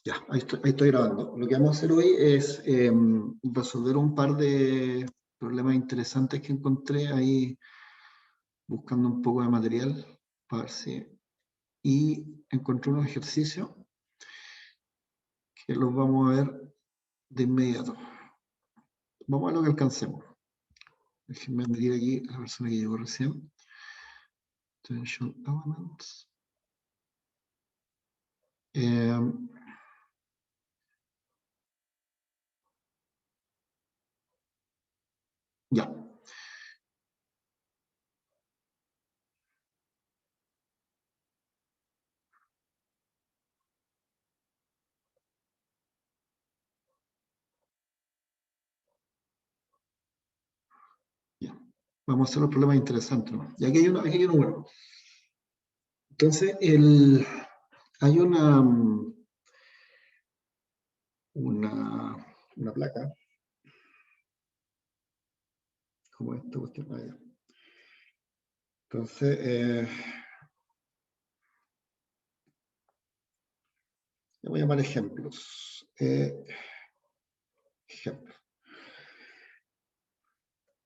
Ya, ahí estoy grabando. Lo que vamos a hacer hoy es resolver un par de problemas interesantes que encontré ahí buscando un poco de material para ver si... Y encontré unos ejercicios que los vamos a ver de inmediato. Vamos a ver lo que alcancemos. Déjenme medir aquí a la persona que llegó recién. Tension elements. Ya. Ya. Vamos a hacer los problemas interesantes, ¿no? Y aquí hay uno bueno. Entonces, hay una placa, como esta cuestión. Entonces, le voy a llamar ejemplos. Ejemplos.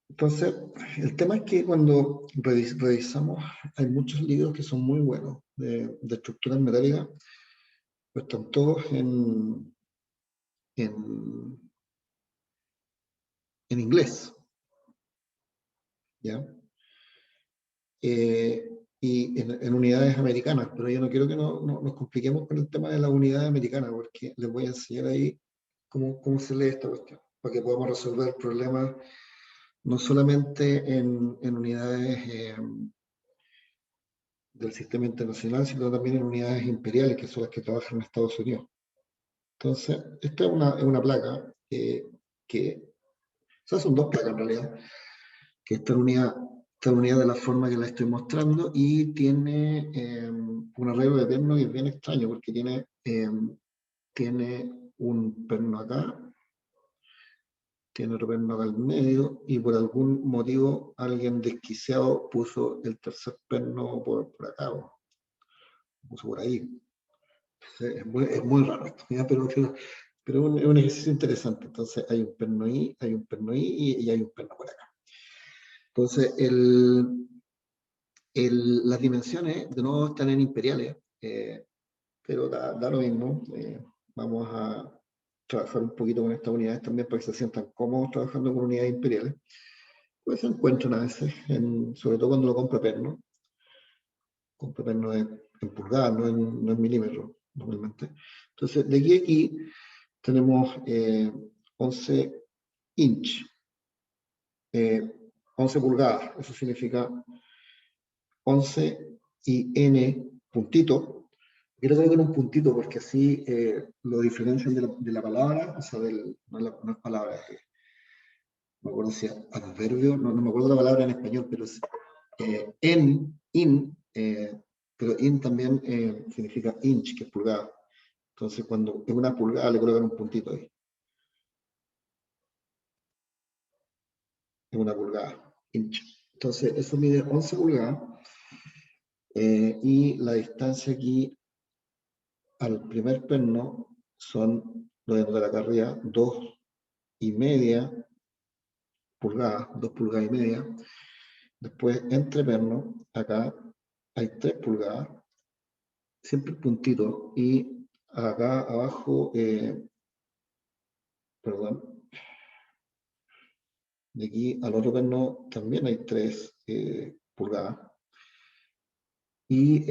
Entonces, el tema es que cuando revisamos, hay muchos libros que son muy buenos de estructuras metálicas, pues están todos en, en inglés, ¿ya? Y en unidades americanas, pero yo no quiero que nos compliquemos con el tema de la unidad americana, porque les voy a enseñar ahí cómo se lee esta cuestión, para que podamos resolver problemas no solamente en unidades del sistema internacional, sino también en unidades imperiales, que son las que trabajan en Estados Unidos. Entonces, esta es una placa o sea, son dos placas en realidad, que está unida de la forma que la estoy mostrando y tiene un arreglo de perno que es bien extraño, porque tiene un perno acá, tiene otro perno acá al medio, y por algún motivo alguien desquiciado puso el tercer perno por acá, o puso por ahí. Es muy raro esto, ¿ya? Pero es un ejercicio interesante. Entonces hay un perno ahí, hay un perno ahí y hay un perno por acá. Entonces, las dimensiones, de nuevo, están en imperiales, pero da lo mismo. Vamos a trabajar un poquito con estas unidades también para que se sientan cómodos trabajando con unidades imperiales. Pues se encuentran a veces, sobre todo cuando lo compra perno. Compra perno en pulgadas, no en milímetros, normalmente. Entonces, de aquí a aquí tenemos 11 inch, 11 pulgadas, eso significa 11 y n puntito. Yo le coloco un puntito porque así lo diferencian de la palabra, o sea, no es palabra, me acuerdo si adverbio, no me acuerdo la palabra en español, pero es pero in también significa inch, que es pulgada. Entonces, cuando es una pulgada, le colocan un puntito ahí. Es una pulgada, inch. Entonces, eso mide 11 pulgadas. Y la distancia aquí al primer perno son, lo voy a anotar acá arriba, 2,5 pulgadas, 2 pulgadas y media. Después, entre perno, acá hay 3 pulgadas, siempre el puntito, y acá abajo, perdón, de aquí al otro perno también hay 3 pulgadas. Y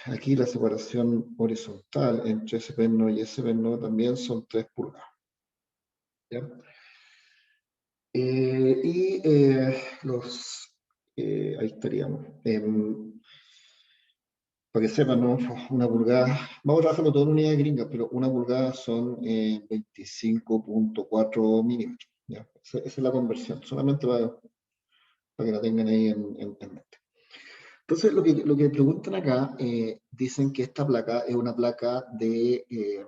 aquí la separación horizontal entre ese perno y ese perno también son 3 pulgadas. ¿Ya? Y ahí estaríamos. Para que sepan, ¿no? Una pulgada, vamos a trabajarlo todo en unidades gringas, pero una pulgada son 25,4 milímetros. ¿Ya? Esa es la conversión, solamente para que la tengan ahí en mente. Entonces, lo que preguntan acá, dicen que esta placa es una placa que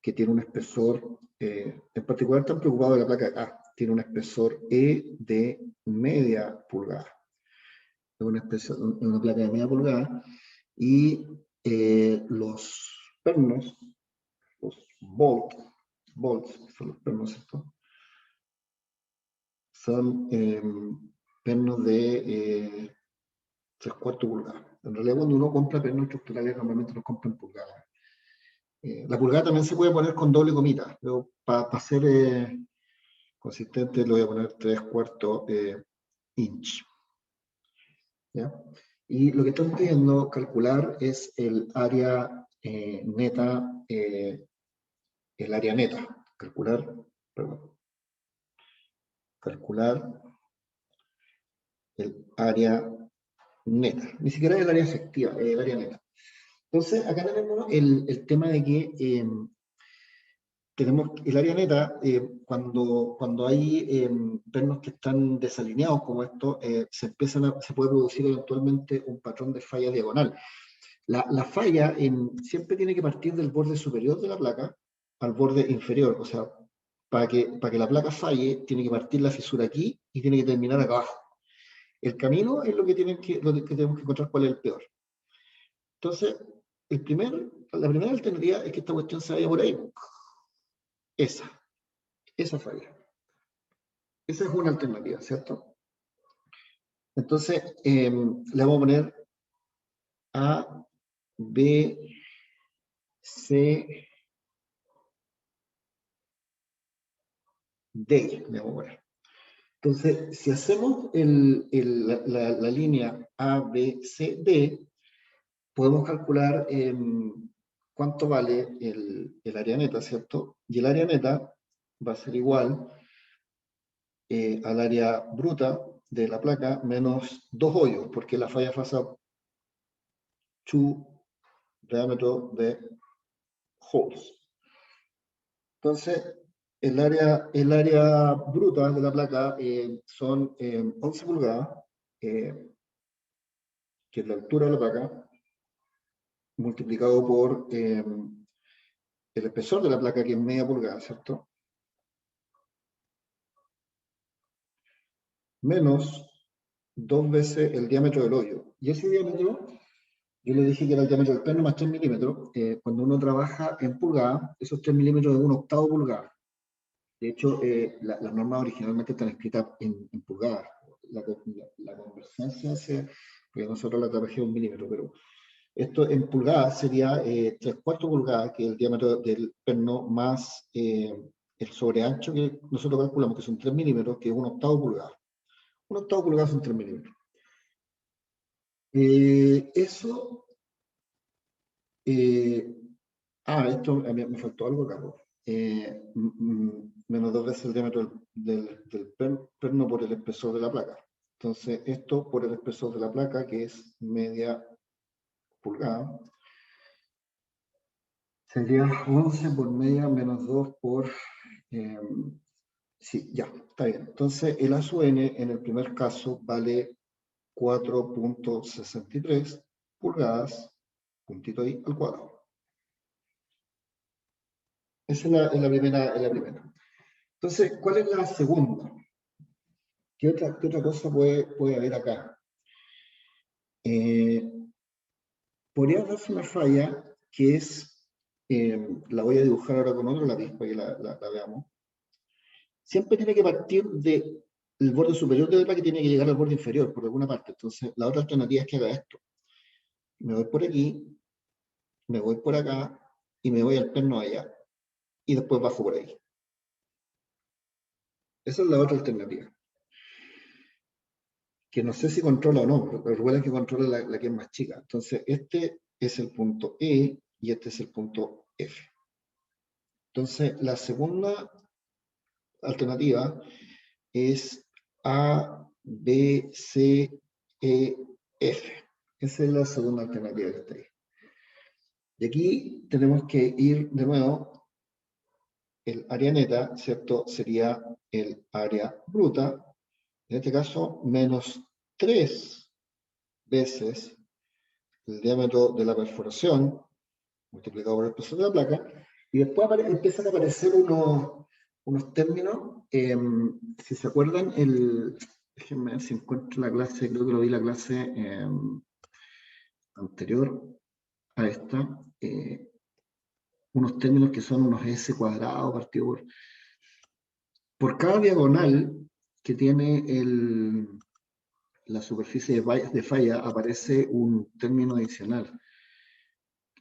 tiene un espesor, en particular están preocupados de la placa de acá, tiene un espesor E de media pulgada. Es una placa de media pulgada y los pernos bolts, son los pernos, ¿cierto? Son pernos de 3/4 pulgadas. En realidad, cuando uno compra pernos estructurales, normalmente los compra en pulgadas. La pulgada también se puede poner con doble gomita, pero para ser consistente le voy a poner 3/4 inch. ¿Ya? Y lo que estamos pidiendo calcular es el área neta, el área neta. Calcular el área neta. Ni siquiera el área efectiva, el área neta. Entonces, acá tenemos el tema de que tenemos el área neta, cuando hay pernos que están desalineados como esto, se puede producir eventualmente un patrón de falla diagonal. La falla siempre tiene que partir del borde superior de la placa al borde inferior, o sea, para que la placa falle, tiene que partir la fisura aquí y tiene que terminar acá abajo. El camino es lo que tenemos que encontrar cuál es el peor. Entonces, la primera alternativa es que esta cuestión se vaya por ahí. Esa falla. Esa es una alternativa, ¿cierto? Entonces, le vamos a poner A, B, C, D, le vamos a poner. Entonces, si hacemos la línea A, B, C, D, podemos calcular cuánto vale el área neta, ¿cierto? Y el área neta va a ser igual al área bruta de la placa menos 2 hoyos, porque la falla pasa 2 diámetro de holes. Entonces, el área bruta de la placa son 11 pulgadas, que es la altura de la placa, multiplicado por el espesor de la placa, que es media pulgada, ¿cierto? Menos 2 veces el diámetro del hoyo. Y ese diámetro, yo le dije que era el diámetro del perno más 3 milímetros. Cuando uno trabaja en pulgada, esos 3 milímetros es 1/8 pulgada. De hecho, las normas originalmente están escritas en pulgadas. La conversión se hace, porque nosotros la trabajamos en milímetros, pero esto en pulgadas sería 3/4 pulgadas, que es el diámetro del perno, más el sobreancho que nosotros calculamos, que son 3 milímetros, que es 1/8 pulgada. 1/8 pulgada son 3 milímetros. Eso. Esto me faltó algo acá. Menos 2 veces el diámetro del perno por el espesor de la placa. Entonces, esto por el espesor de la placa, que es media pulgada, sería 11 por media menos 2 por... sí, ya, está bien. Entonces, el A sub n en el primer caso vale 4.63 pulgadas, puntito ahí, al cuadrado. Esa es la primera. Entonces, ¿cuál es la segunda? ¿Qué otra cosa puede haber acá? Podría darse una falla que es, la voy a dibujar ahora con otro lápiz para que la veamos. Siempre tiene que partir del borde superior de la placa, que tiene que llegar al borde inferior por alguna parte. Entonces, la otra alternativa es que haga esto. Me voy por aquí, me voy por acá y me voy al perno allá. Y después bajo por ahí. Esa es la otra alternativa. Que no sé si controla o no, pero recuerden que controla la que es más chica. Entonces, este es el punto E y este es el punto F. Entonces, la segunda alternativa es A, B, C, E, F. Esa es la segunda alternativa que está ahí. Y aquí tenemos que ir de nuevo, el área neta, ¿cierto? Sería el área bruta, en este caso, menos 3 veces el diámetro de la perforación, multiplicado por el peso de la placa, y después empiezan a aparecer unos términos. Si se acuerdan, déjenme ver si encuentro la clase, creo que lo vi la clase anterior a esta. unos términos que son unos S cuadrados partido por cada diagonal que tiene la superficie de falla aparece un término adicional.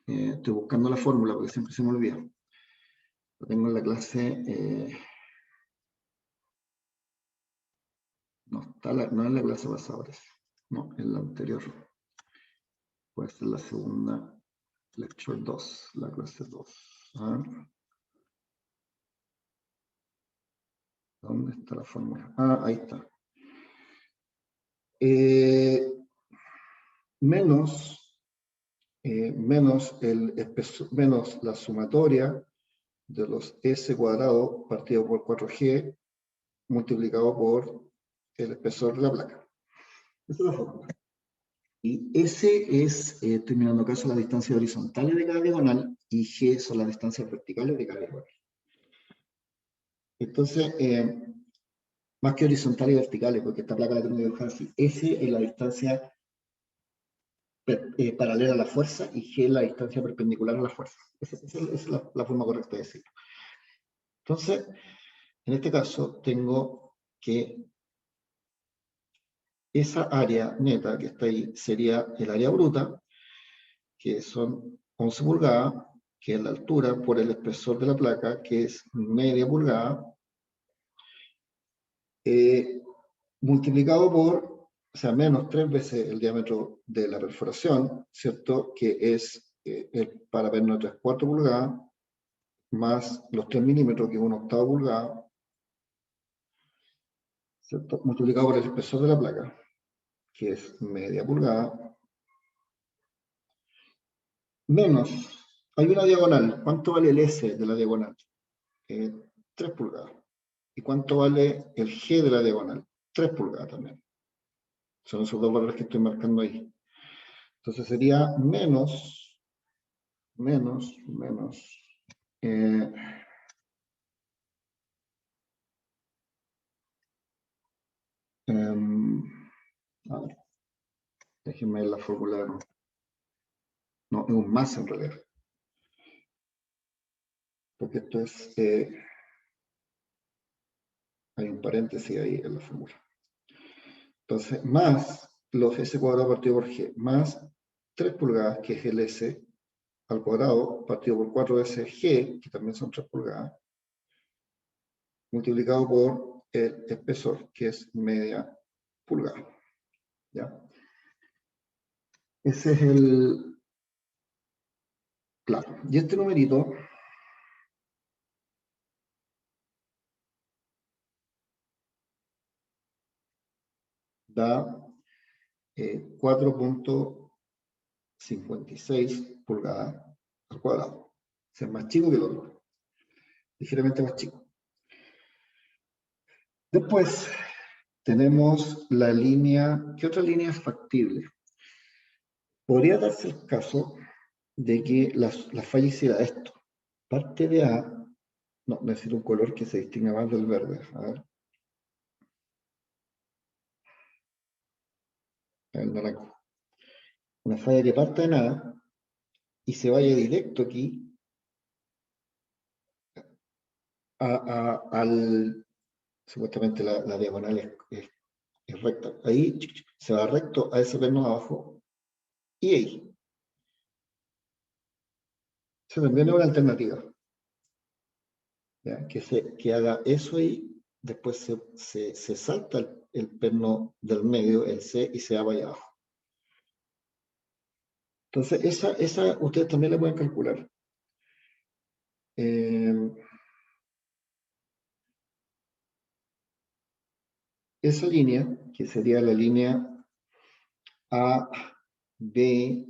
Estoy buscando la fórmula porque siempre se me olvida. Lo tengo en la clase. No en la clase pasada, parece. No, en la anterior. Puede ser la segunda. Lecture 2, la clase 2. A ver. ¿Dónde está la fórmula? Ah, ahí está. Menos la sumatoria de los S cuadrado partido por 4G multiplicado por el espesor de la placa. Esa es la fórmula. Y S es, terminando caso, las distancias horizontales de cada diagonal y G son las distancias verticales de cada diagonal. Entonces, más que horizontales y verticales, porque esta placa la tengo que dibujar así. S es la distancia paralela a la fuerza y G es la distancia perpendicular a la fuerza. Esa es la forma correcta de decirlo. Entonces, en este caso, tengo que esa área neta que está ahí sería el área bruta, que son 11 pulgadas, que es la altura por el espesor de la placa, que es media pulgada, multiplicado por, o sea, menos 3 veces el diámetro de la perforación, ¿cierto? Que es el paraperno de 3/4 pulgadas, más los 3 milímetros, que es 1/8 pulgada, ¿cierto? Multiplicado por el espesor de la placa, que es media pulgada, menos, hay una diagonal. ¿Cuánto vale el S de la diagonal? 3 pulgadas. ¿Y cuánto vale el G de la diagonal? 3 pulgadas también. Son esos dos valores que estoy marcando ahí. Entonces sería menos, eh, a ver, déjenme ver la fórmula. No, es un más en realidad. Porque esto es, hay un paréntesis ahí en la fórmula. Entonces, más los S cuadrado partido por G, más 3 pulgadas, que es el S al cuadrado, partido por 4 veces G, que también son 3 pulgadas, multiplicado por el espesor, que es media pulgada. ¿Ya? Ese es el plano. Y este numerito da 4.56 pulgadas al cuadrado. O sea, es más chico que el otro. Ligeramente más chico. Después tenemos la línea. ¿Qué otra línea es factible? Podría darse el caso de que la falla hiciera esto. Parte de A, no, necesito un color que se distinga más del verde. A ver. El naranjo. Una falla que parte de nada y se vaya directo aquí al. Supuestamente la diagonal es recta. Ahí se va recto a ese perno de abajo y ahí. Se también es una alternativa. ¿Ya? Que haga eso ahí, después se salta el perno del medio, el C, y se va para allá abajo. Entonces, esa ustedes también la pueden calcular. Esa línea, que sería la línea A, B,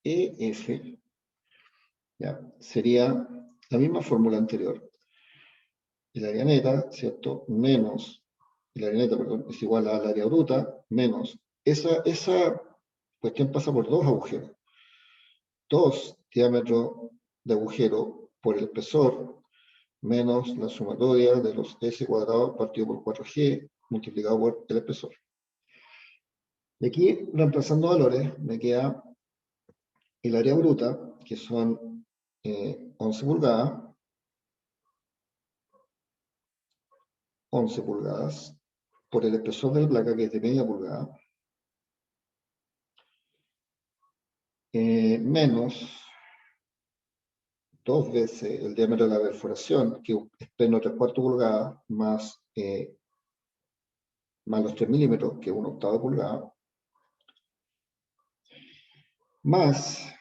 E, F, ¿ya? Sería la misma fórmula anterior. El área neta, ¿cierto? Menos, el área neta, perdón, es igual al área bruta, menos. Esa cuestión pasa por dos agujeros. 2 diámetros de agujero por el espesor, menos la sumatoria de los S cuadrados partido por 4G multiplicado por el espesor. Y aquí, reemplazando valores, me queda el área bruta, que son 11 pulgadas, 11 pulgadas, por el espesor de la placa, que es de media pulgada, menos 2 veces el diámetro de la perforación, que es pleno 3/4 pulgadas, más, más los 3 milímetros, que es 1/8 pulgada, más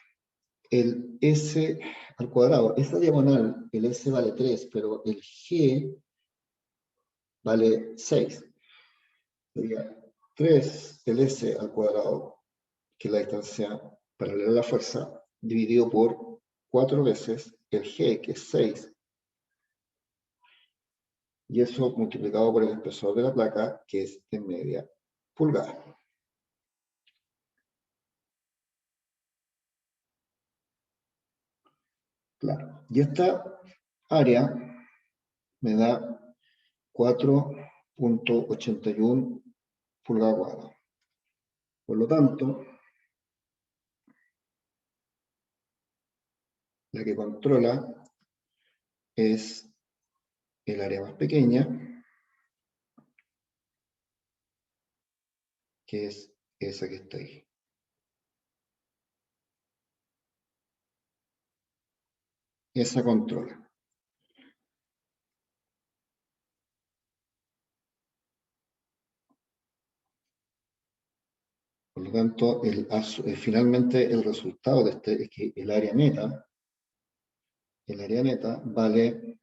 el S al cuadrado. Esta diagonal, el S vale 3, pero el G vale 6. Sería 3 el S al cuadrado, que es la distancia paralela a la fuerza, dividido por 4 veces el G, que es 6, y eso multiplicado por el espesor de la placa, que es de media pulgada. Claro. Y esta área me da 4.81 pulgadas cuadradas. Por lo tanto, la que controla es el área más pequeña, que es esa que está ahí. Esa controla. Por lo tanto, finalmente el resultado de este es que el área neta vale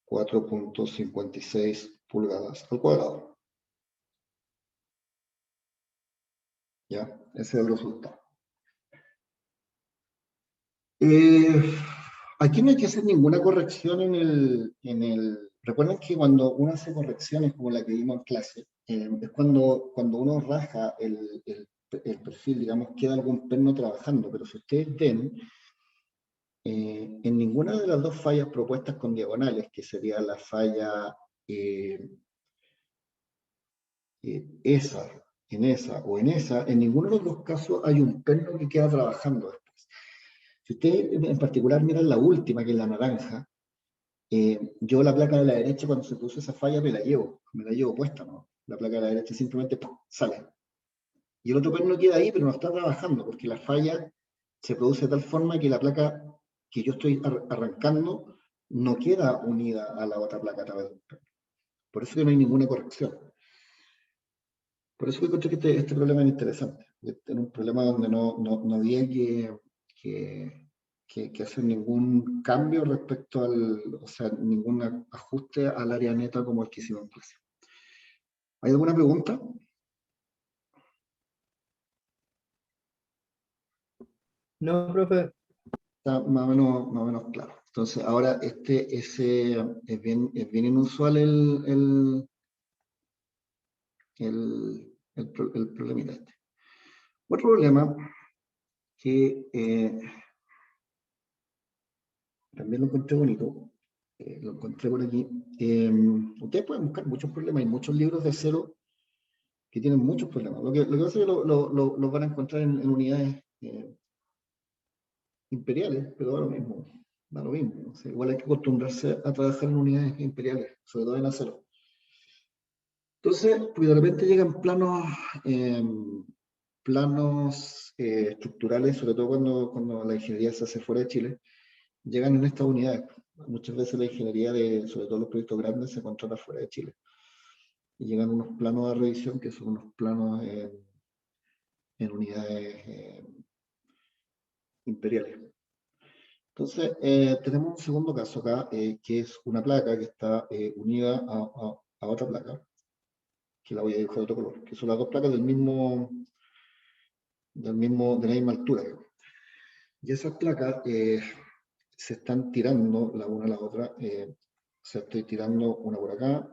4.56 pulgadas al cuadrado. ¿Ya? Ese es el resultado. Aquí no hay que hacer ninguna corrección en el. Recuerden que cuando uno hace correcciones como la que vimos en clase, es cuando uno raja el perfil, digamos, queda algún perno trabajando, pero si ustedes ven, en ninguna de las dos fallas propuestas con diagonales, que sería la falla esa, en esa o en esa, en ninguno de los dos casos hay un perno que queda trabajando después. Si ustedes en particular miran la última, que es la naranja, yo la placa de la derecha, cuando se produce esa falla, me la llevo puesta, ¿no? La placa de la derecha simplemente ¡pum!, sale. Y el otro perno queda ahí, pero no está trabajando, porque la falla se produce de tal forma que la placa que yo estoy arrancando no queda unida a la otra placa a través de un perno. Por eso que no hay ninguna corrección. Por eso que encontré que este problema es interesante. Era un problema donde no había que hacer ningún cambio respecto o sea, ningún ajuste al área neta como el que hicimos en clase. ¿Hay alguna pregunta? No, profe. Está más o menos claro. Entonces, ahora es bien inusual el problemita este. Otro problema que también lo encontré bonito, lo encontré por aquí. Ustedes pueden buscar muchos problemas, hay muchos libros de acero que tienen muchos problemas. Lo que pasa es que lo van a encontrar en unidades imperiales, pero da lo mismo. Da lo mismo. O sea, igual hay que acostumbrarse a trabajar en unidades imperiales, sobre todo en acero. Entonces, porque de repente llegan planos estructurales, sobre todo cuando la ingeniería se hace fuera de Chile, llegan en estas unidades. Muchas veces la ingeniería sobre todo los proyectos grandes, se controla fuera de Chile. Y llegan unos planos de revisión que son unos planos en unidades imperiales. Entonces, tenemos un segundo caso acá, que es una placa que está unida a otra placa, que la voy a dibujar de otro color, que son las dos placas de la misma altura. Y esas placas se están tirando la una a la otra. Se estoy tirando una por acá.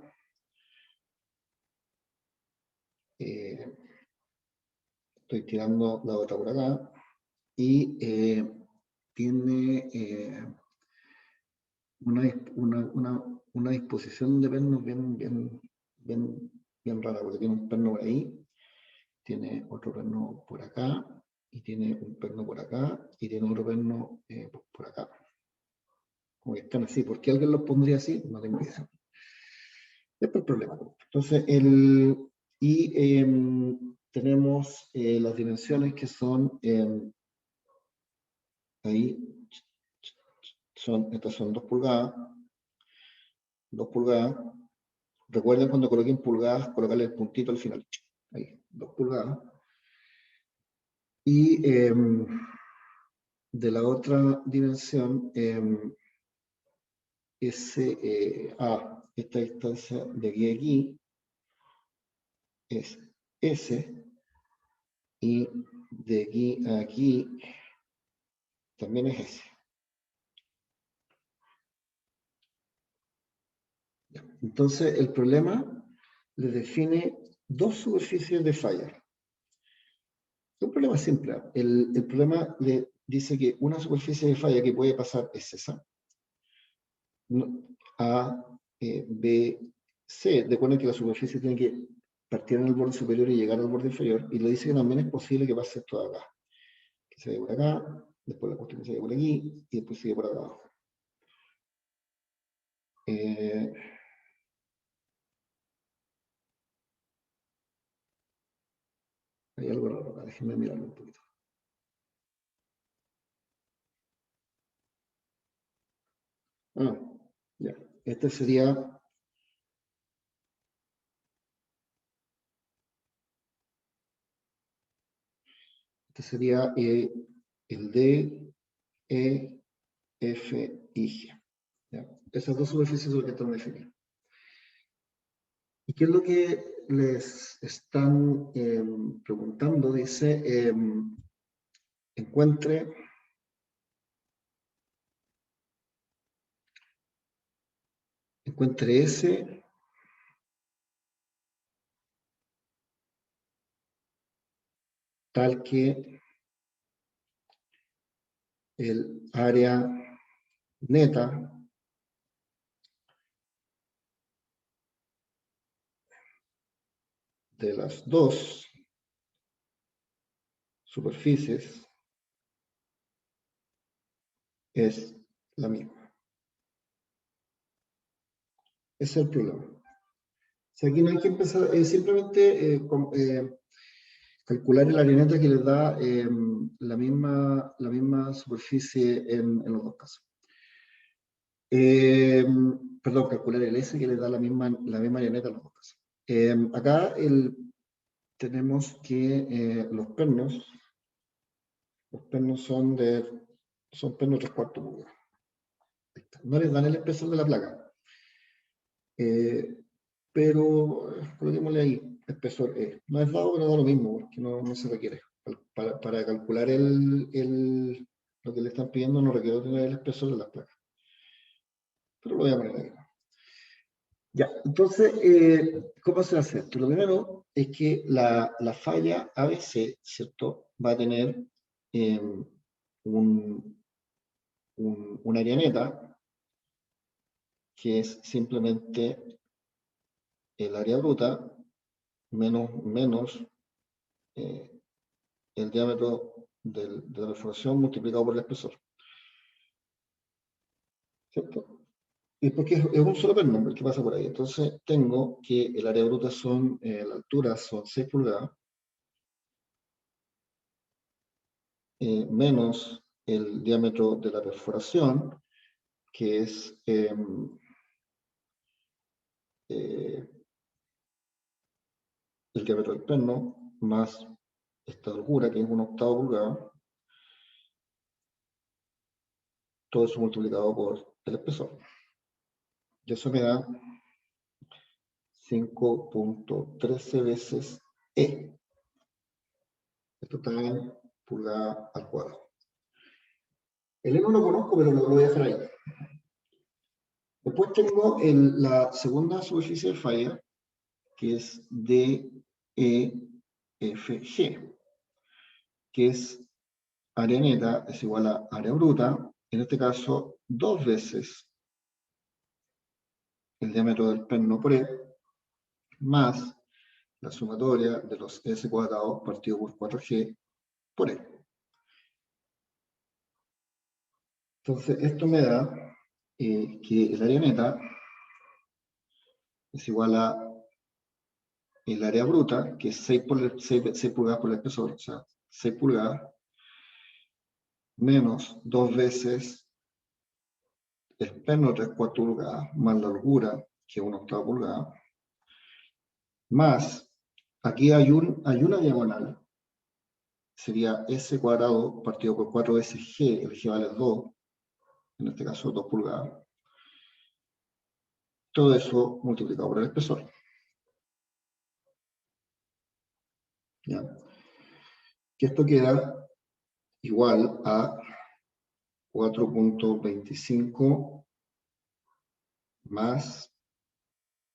Estoy tirando la otra por acá. Y tiene una disposición de pernos bien rara, porque tiene un perno por ahí, tiene otro perno por acá y tiene un perno por acá, y tiene otro perno por acá. Como que están así. ¿Por qué alguien los pondría así? No tengo idea. Este es el problema. Entonces, tenemos las dimensiones que son ahí, estas son 2 pulgadas, 2 pulgadas. Recuerden cuando coloquen pulgadas, colocarle el puntito al final. Ahí, 2 pulgadas. Y de la otra dimensión, esta distancia de aquí a aquí es S, y de aquí a aquí también es S. Entonces, el problema le define 2 superficies de falla. Es un problema simple. El problema le dice que una superficie de falla que puede pasar es esa. A, B, C. Recuerden que la superficie tiene que partir en el borde superior y llegar al borde inferior. Y le dice que también es posible que pase esto de acá. Que se vaya por acá, después la cuestión que se vaya por aquí, y después sigue por acá abajo. Hay algo raro acá, déjenme mirarlo un poquito. Ya. Este sería el D, E, F y G. ¿Ya? Esas 2 superficies son las que están definidas. ¿Y qué es lo que les están preguntando? Dice, encuentre S tal que el área neta de las 2 superficies es la misma. Ese es el problema. O sea, aquí no hay que empezar, simplemente calcular el área neta que les da la misma superficie en los 2 casos. Perdón, calcular el S que les da la misma área neta en los 2 casos. Acá tenemos que los pernos son pernos 3/4 pulgadas. No les dan el espesor de la placa. Pero coloquémosle ahí, espesor E. No es dado, pero da lo mismo, porque no se requiere. Para calcular lo que le están pidiendo no requiere tener el espesor de las placas. Pero lo voy a poner ahí. Ya, entonces, ¿cómo se hace esto? Lo primero es que la falla ABC, ¿cierto? Va a tener un área neta, que es simplemente el área bruta menos el diámetro de la perforación multiplicado por el espesor. ¿Cierto? Y porque es un solo perno el que pasa por ahí. Entonces tengo que el área bruta la altura son 6 pulgadas, menos el diámetro de la perforación, que es el diámetro del perno, más esta holgura, que es 1/8 pulgada, todo eso multiplicado por el espesor. Y eso me da 5.13 veces E. Esto está en pulgada al cuadrado. El E no lo conozco, pero lo voy a dejar ahí. Después tengo la segunda superficie de falla, que es DEFG, que es área neta es igual a área bruta, en este caso 2 veces el diámetro del perno por E, más la sumatoria de los S cuadrados partido por 4G por E. Entonces, esto me da que el área neta es igual a el área bruta, que es 6 pulgadas por el espesor, o sea, 6 pulgadas, menos 2 veces el perno 3/4 pulgadas, más la holgura, que es 1/8 pulgada, más, aquí hay una diagonal, sería S cuadrado partido por 4 veces G, el G vale 2, en este caso 2 pulgadas. Todo eso multiplicado por el espesor. ¿Ya? Que esto queda igual a 4.25 más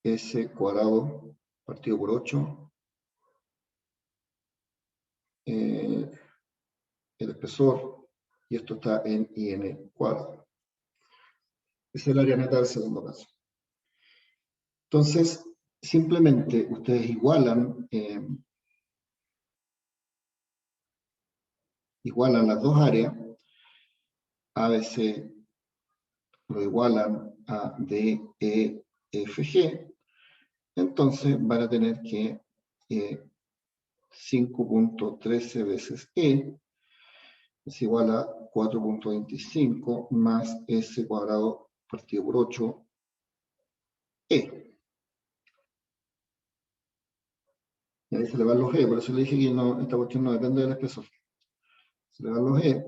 S cuadrado partido por 8, el espesor, y esto está en IN cuadrado. Esa es el área neta del segundo caso. Entonces, simplemente ustedes igualan las dos áreas, ABC lo igualan a DEFG, entonces van a tener que 5.13 veces E es igual a 4.25 más S cuadrado partido por 8 E. Y ahí se le van los E, por eso le dije que no, esta cuestión no depende del espesor. Se le van los E,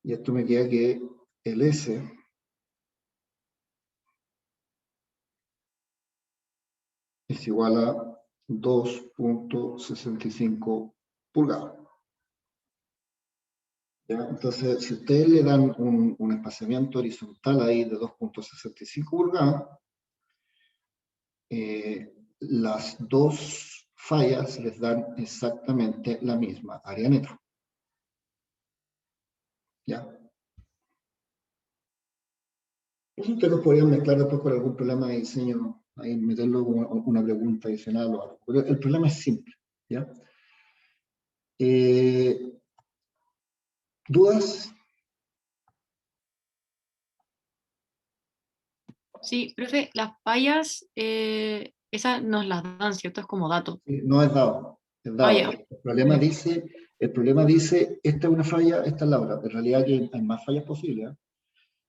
y esto me queda que el S es igual a 2.65 pulgadas. ¿Ya? Entonces, si ustedes le dan un espaciamiento horizontal ahí de 2.65 pulgadas, las dos fallas les dan exactamente la misma área neta. ¿Ya? Eso ustedes lo podrían mezclar después con algún problema de diseño, ahí meterlo como una pregunta adicional o algo. Pero el problema es simple. ¿Ya? ¿Dudas? Sí, profe, las fallas, esas nos las dan, ¿cierto? Es como dato. No es dado. Es dado. Ya. El problema dice, esta es una falla, esta es la otra. En realidad hay más fallas posibles.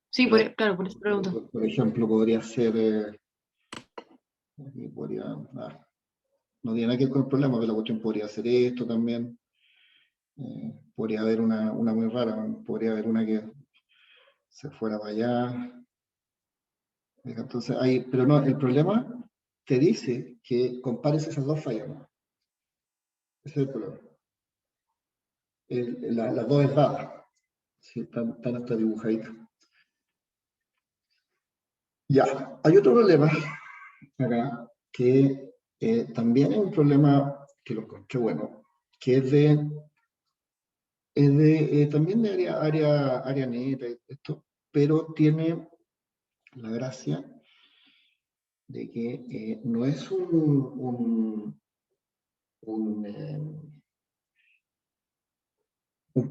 Sí, Pero, claro, por eso pregunto. por ejemplo, podría ser, no tiene nada que ver con el problema, pero la cuestión podría ser esto también. Podría haber una muy rara, podría haber una que se fuera para allá. Entonces, pero no, el problema te dice que compares esas dos fallas, ¿no? Ese es el problema. Las dos es dada. Sí, están hasta dibujaditas. Ya, hay otro problema acá que también es un problema que lo encontré bueno, que también de área neta, esto, pero tiene la gracia de que no es un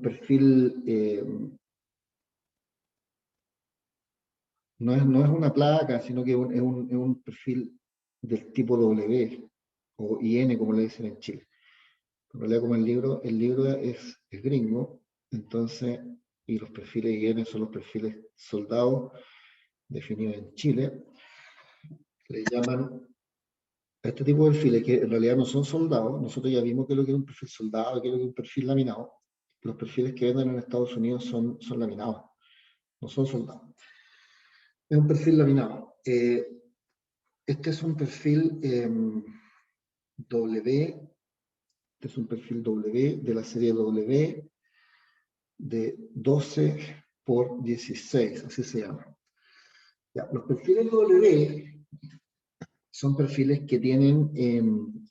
perfil, no es una placa, sino que es un perfil del tipo W o IN, como le dicen en Chile. En realidad, como el libro es gringo, entonces, y los perfiles IN son los perfiles soldados definidos en Chile, le llaman a este tipo de perfiles, que en realidad no son soldados. Nosotros ya vimos que lo que es un perfil soldado, que lo que es un perfil laminado. Los perfiles que venden en Estados Unidos son laminados, no son soldados. Es un perfil laminado. Este es un perfil W, este es un perfil W de la serie W de 12 por 16, así se llama. Ya, los perfiles W son perfiles que tienen,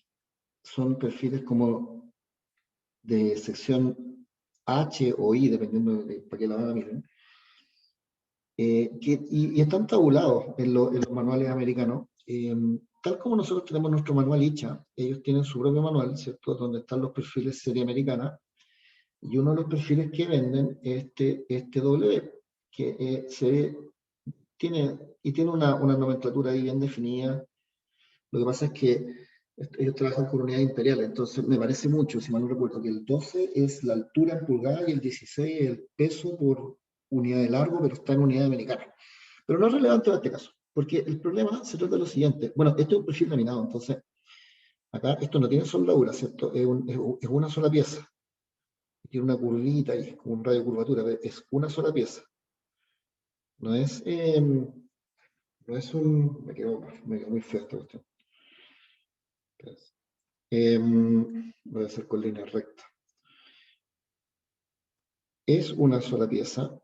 son perfiles como de sección H o I, dependiendo de para qué la van a mirar, y están tabulados en los manuales americanos. Tal como nosotros tenemos nuestro manual ICHA, ellos tienen su propio manual, ¿cierto? Donde están los perfiles serie americana, y uno de los perfiles que venden es este W, que tiene una nomenclatura ahí bien definida. Lo que pasa es que ellos trabajan con unidades imperiales, entonces me parece mucho, si mal no recuerdo, que el 12 es la altura en pulgadas y el 16 es el peso por unidad de largo, pero está en unidad americana. Pero no es relevante en este caso, porque el problema se trata de lo siguiente. Bueno, esto es un perfil laminado, entonces acá esto no tiene soldadura, ¿cierto? Es una sola pieza. Tiene una curvita ahí, como un radio de curvatura, pero es una sola pieza. No es, no es un... Me quedó muy feo esta cuestión. Voy a hacer con línea recta. Es una sola pieza,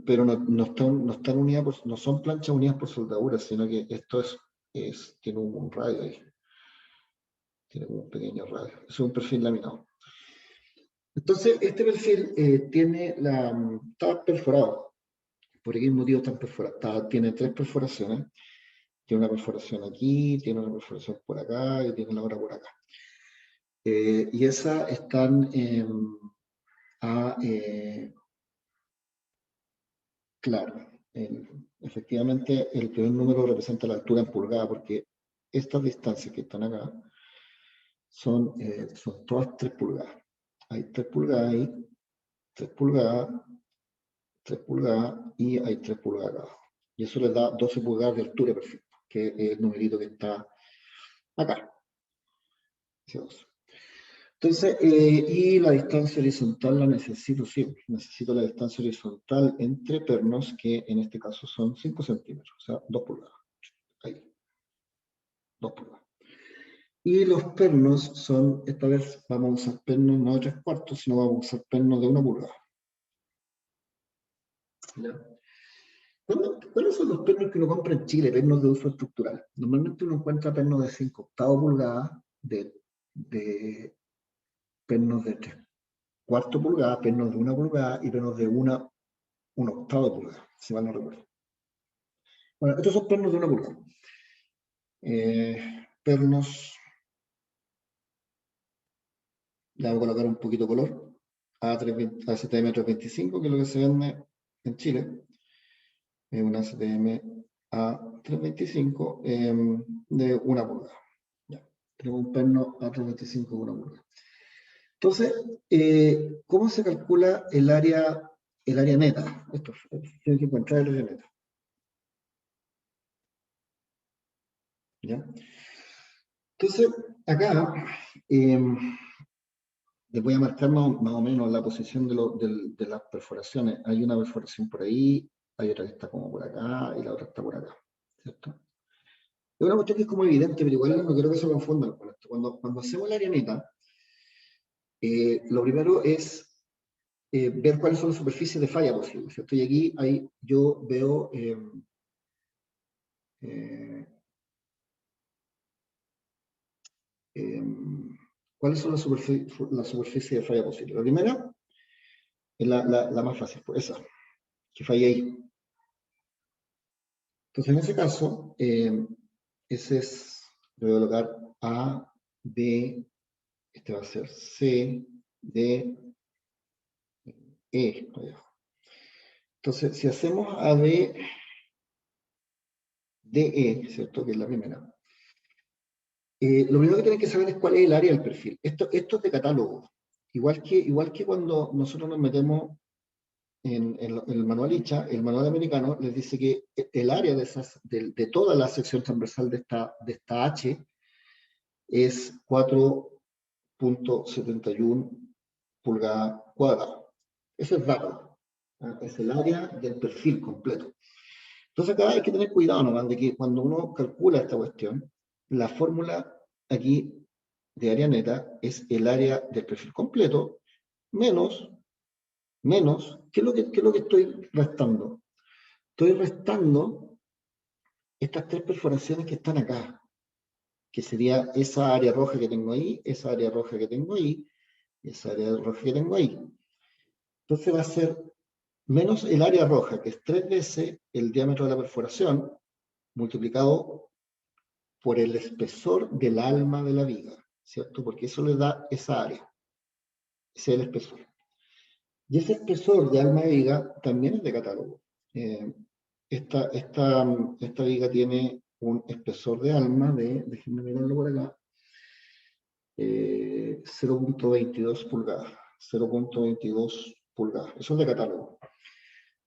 pero no están unidas no son planchas unidas por soldadura, sino que esto tiene un radio ahí. Tiene un pequeño radio. Es un perfil laminado. Entonces, este perfil está perforado. ¿Por qué motivo está perforado? Tiene 3 perforaciones. Tiene una perforación aquí, tiene una perforación por acá y tiene la otra por acá. Y esas están claro, efectivamente el primer número representa la altura en pulgada, porque estas distancias que están acá son todas 3 pulgadas. Hay 3 pulgadas ahí, 3 pulgadas, 3 pulgadas y hay 3 pulgadas acá abajo. Y eso les da 12 pulgadas de altura perfecta, que es el numerito que está acá. Entonces, y la distancia horizontal la necesito, sí, necesito la distancia horizontal entre pernos, que en este caso son 5 centímetros, o sea, 2 pulgadas. Ahí, 2 pulgadas. Y los pernos son, esta vez vamos a usar pernos no de 3/4, sino vamos a usar pernos de 1 pulgada. ¿Ya? ¿Cuáles son los pernos que uno compra en Chile, pernos de uso estructural? Normalmente uno encuentra pernos de 5/8 pulgadas, de pernos de 3/4 pulgadas, pernos de 1 pulgada y pernos de 1/8 pulgada, si mal no recuerdo. Bueno, estos son pernos de 1 pulgada. Pernos, le voy a colocar un poquito de color, ACTM 325, que es lo que se vende en Chile. Es una ACTM A325 de 1 pulgada. Ya. Tenemos un perno A325 de 1 pulgada. Entonces, ¿cómo se calcula el área neta? Esto tiene que encontrar el área neta. ¿Ya? Entonces, acá les voy a marcar más o menos la posición de las perforaciones. Hay una perforación por ahí, hay otra que está como por acá y la otra está por acá, ¿cierto? Es una cuestión que es como evidente, pero igual no quiero que se confundan con esto. Cuando hacemos la área neta, lo primero es ver cuáles son las superficies de falla posibles, ¿cierto? Y aquí yo veo cuáles son las superficies de falla posibles. La primera es la más fácil, pues esa, que falla ahí. Entonces, en ese caso, ese es, le voy a colocar A, B, este va a ser C, D, E. Entonces, si hacemos A, B, D, E, ¿cierto? Que es la primera. Lo primero que tienen que saber es cuál es el área del perfil. Esto es de catálogo. Igual que cuando nosotros nos metemos en el manual ICHA, el manual americano les dice que el área de toda la sección transversal de esta H es 4.71 pulgadas cuadradas. Eso es dato. Es el área del perfil completo. Entonces acá hay que tener cuidado nomás de que cuando uno calcula esta cuestión, la fórmula aquí de área neta es el área del perfil completo menos, ¿qué es lo que estoy restando? Estoy restando estas 3 perforaciones que están acá, que sería esa área roja que tengo ahí, esa área roja que tengo ahí, esa área roja que tengo ahí. Entonces va a ser menos el área roja, que es 3 veces el diámetro de la perforación, multiplicado por el espesor del alma de la viga, ¿cierto? Porque eso le da esa área. Ese es el espesor. Y ese espesor de alma de viga también es de catálogo. Esta viga tiene un espesor de alma de, déjenme mirarlo por acá, 0.22 pulgadas. 0.22 pulgadas. Eso es de catálogo.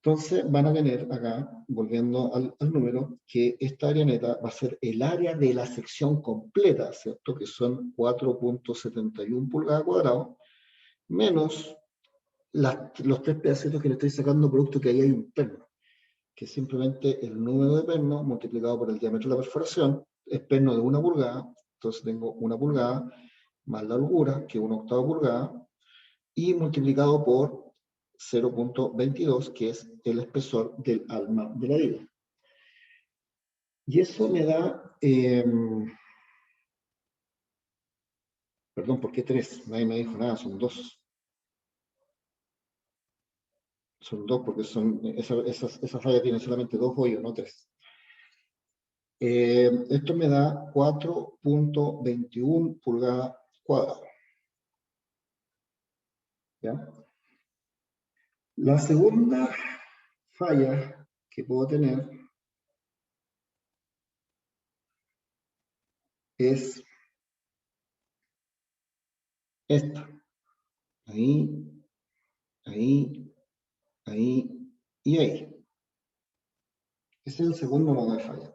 Entonces van a tener acá, volviendo al número, que esta área neta va a ser el área de la sección completa, ¿cierto? Que son 4.71 pulgadas cuadradas, menos los 3 pedacitos que le estoy sacando producto que ahí hay un perno, que es simplemente el número de perno multiplicado por el diámetro de la perforación, es perno de 1 pulgada, entonces tengo 1 pulgada más la holgura, que es 1/8 pulgada, y multiplicado por 0.22, que es el espesor del alma de la viga. Y eso me da, perdón, ¿por qué 3? Nadie me dijo nada, son 2. Son 2 porque esa falla tiene solamente 2 hoyos, no 3. Esto me da 4.21 pulgadas cuadradas. ¿Ya? La segunda falla que puedo tener es esta. Ahí, ahí, ahí y ahí. Ese es el segundo modo de falla,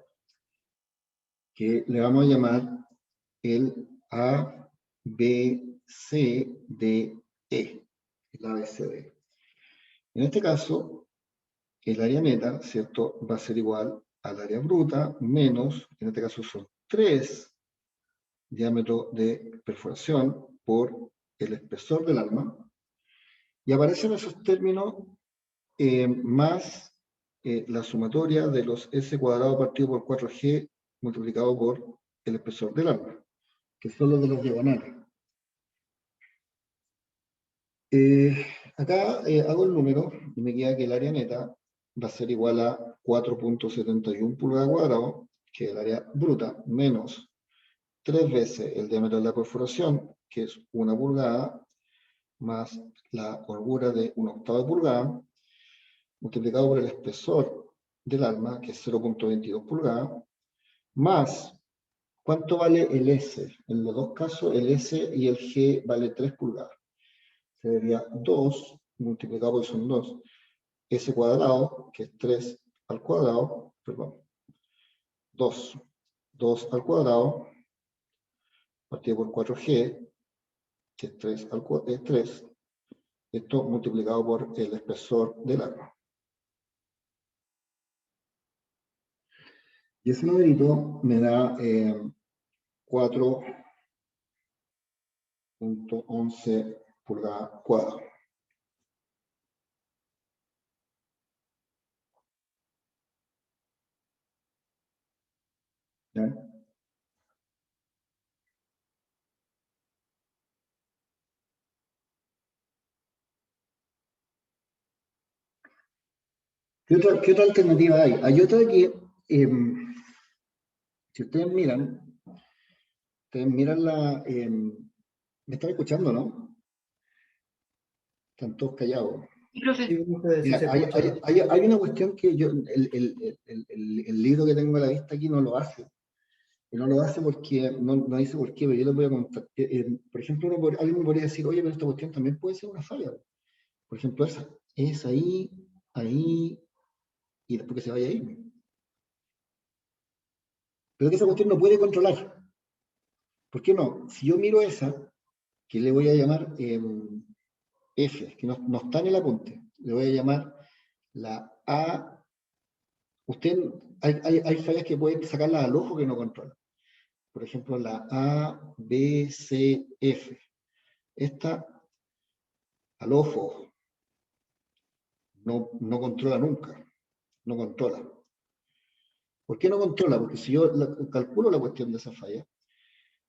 que le vamos a llamar el A, B, C, D, E. El ABCD. En este caso, el área neta, ¿cierto? Va a ser igual al área bruta menos, en este caso son 3 diámetros de perforación por el espesor del alma. Y aparecen esos términos más la sumatoria de los S cuadrado partido por 4G multiplicado por el espesor del alma, que son los de los diagonales. Acá hago el número y me queda que el área neta va a ser igual a 4.71 pulgadas cuadradas, que es el área bruta, menos 3 veces el diámetro de la perforación, que es 1 pulgada, más la holgura de 1/8 pulgada, multiplicado por el espesor del alma, que es 0.22 pulgadas, más, ¿cuánto vale el S? En los dos casos, el S y el G vale 3 pulgadas. Sería 2 multiplicado por son 2, S cuadrado, que es 3 al cuadrado, perdón, 2 al cuadrado, partido por 4G, que es 3 al cuadrado, es 3, esto multiplicado por el espesor del alma. Y ese numerito me da 4.11 pulgadas cuadradas. ¿Ya? ¿Qué otra alternativa hay? Hay otra que, si ustedes miran la... ¿me están escuchando, no? Están todos callados. Sí, profe. Sí, profe, sí Mira, se escucha. hay una cuestión que yo, el libro que tengo a la vista aquí no lo hace. Y no lo hace porque, no dice por qué, pero yo les voy a contar. Por ejemplo, alguien me podría decir, oye, pero esta cuestión también puede ser una falla. Por ejemplo, esa es ahí, ahí, y después que se vaya ahí. Pero que esa cuestión no puede controlar. ¿Por qué no? Si yo miro esa, que le voy a llamar F, que no está en el apunte, le voy a llamar la A. Hay fallas que pueden sacarlas al ojo que no controla. Por ejemplo, la A, B, C, F. Esta, al ojo, no controla nunca. No controla. ¿Por qué no controla? Porque si yo calculo la cuestión de esa falla,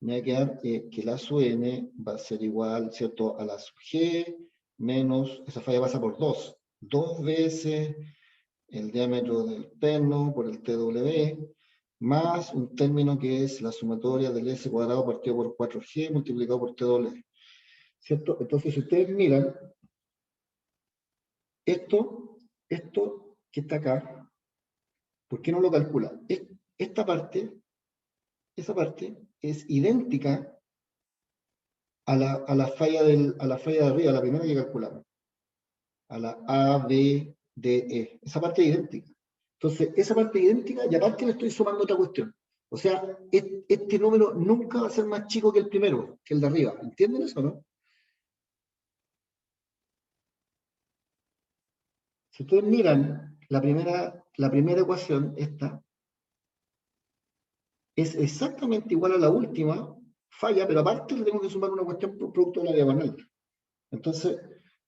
me va a quedar que la sub n va a ser igual, ¿cierto?, a la sub g menos, esa falla pasa por 2. 2 veces el diámetro del perno por el TW, más un término que es la sumatoria del S cuadrado partido por 4G multiplicado por TW. ¿Cierto? Entonces, si ustedes miran, Esto que está acá, ¿por qué no lo calcula? Esta parte, esa parte es idéntica a la falla de arriba, la primera que calculamos, a la A, B, D, E. Esa parte es idéntica. Entonces, esa parte es idéntica y aparte le estoy sumando otra cuestión. O sea, este número nunca va a ser más chico que el primero, que el de arriba. ¿Entienden eso, no? Si ustedes miran la primera ecuación, esta, es exactamente igual a la última, falla, pero aparte le tengo que sumar una cuestión por producto de la diagonal. Entonces,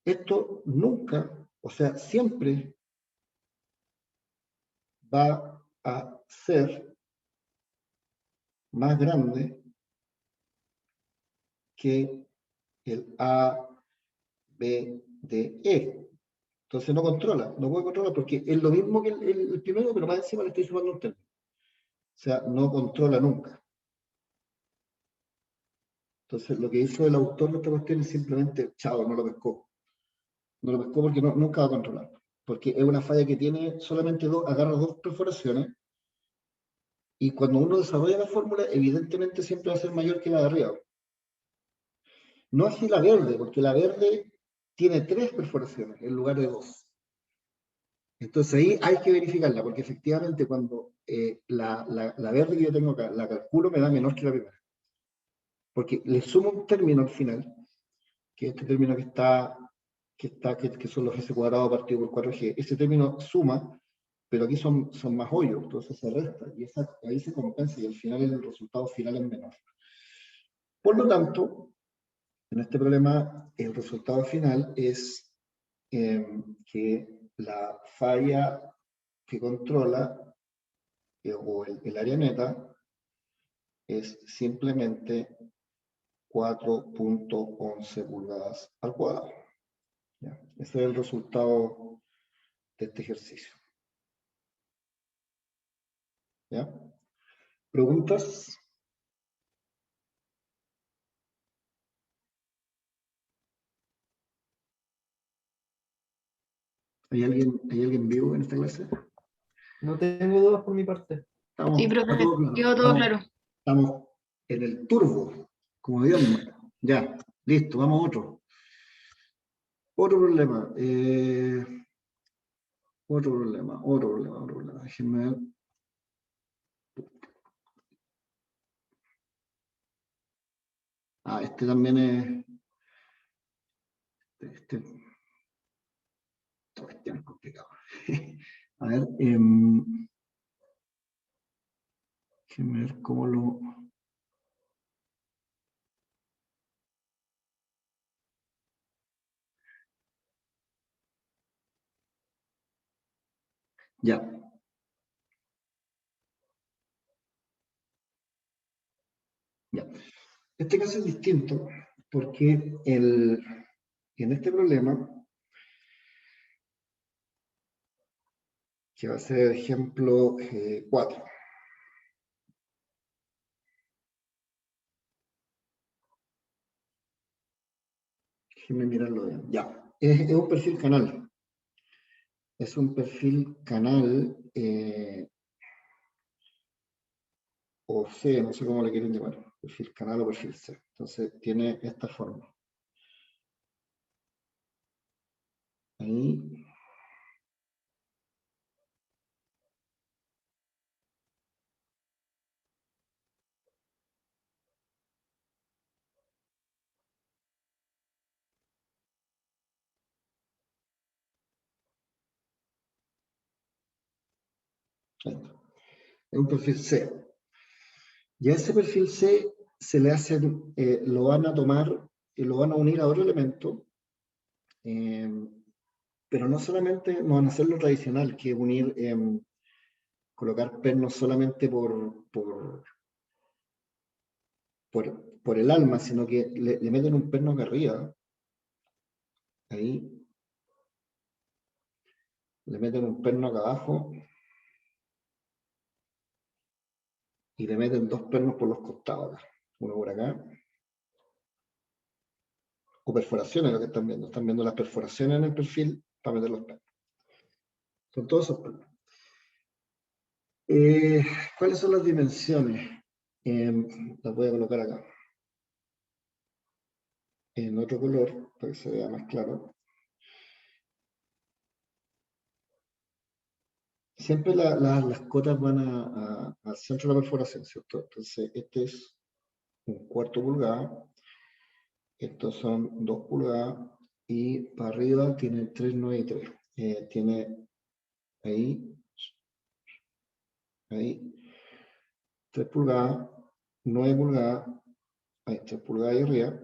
esto nunca, o sea, siempre va a ser más grande que el A, B, D, E. Entonces no controla, no puede controlar porque es lo mismo que el primero, pero más encima le estoy sumando un término. O sea, no controla nunca. Entonces lo que hizo el autor de esta cuestión es simplemente, chao, no lo pescó. No lo pescó porque nunca va a controlar. Porque es una falla que tiene solamente agarra dos perforaciones y cuando uno desarrolla la fórmula, evidentemente siempre va a ser mayor que la de arriba. No así la verde, porque la verde tiene 3 perforaciones en lugar de 2. Entonces ahí hay que verificarla, porque efectivamente cuando la verde que yo tengo acá la calculo, me da menor que la primera. Porque le sumo un término al final, que es este término que son los S cuadrado partido por 4G. Ese término suma, pero aquí son más hoyos, entonces se resta, y ahí se compensa, y al final el resultado final es menor. Por lo tanto, en este problema, el resultado final es que la falla que controla, o el área neta, es simplemente 4.11 pulgadas al cuadrado. ¿Ya? Ese es el resultado de este ejercicio. ¿Ya? ¿Preguntas? ¿Hay alguien vivo en esta clase? No tengo dudas por mi parte. Sí, Está profe, todo claro. quedó todo claro. Estamos en el turbo, como Dios manda. Ya, listo, vamos a otro. Otro problema. Otro problema. Déjenme ver. Este también es. Este es complicado. A ver, déjenme ver cómo lo. Ya. Ya. Este caso es distinto porque en este problema, que va a ser ejemplo 4. Déjenme mirarlo bien. Ya. Es un perfil canal. Es un perfil canal o C, no sé cómo le quieren llamar. Perfil canal o perfil C. Entonces tiene esta forma. Ahí. Ahí está. Es un perfil C. Y a ese perfil C se le hacen, lo van a tomar y lo van a unir a otro elemento, pero no solamente no van a hacer lo tradicional, que es unir, colocar pernos solamente por el alma, sino que le meten un perno acá arriba, ahí, le meten un perno acá abajo, y le meten 2 pernos por los costados, acá, uno por acá, o perforaciones, lo que están viendo las perforaciones en el perfil para meter los pernos. Son todos esos pernos. ¿Cuáles son las dimensiones? Las voy a colocar acá. En otro color, para que se vea más claro. Siempre las cotas van al centro de la perforación, ¿cierto? Entonces, este es un 1/4 pulgada, estos son 2 pulgadas, y para arriba tiene 3, 9 y 3. Tiene ahí, 3 pulgadas, 9 pulgadas, ahí 3 pulgadas ahí arriba.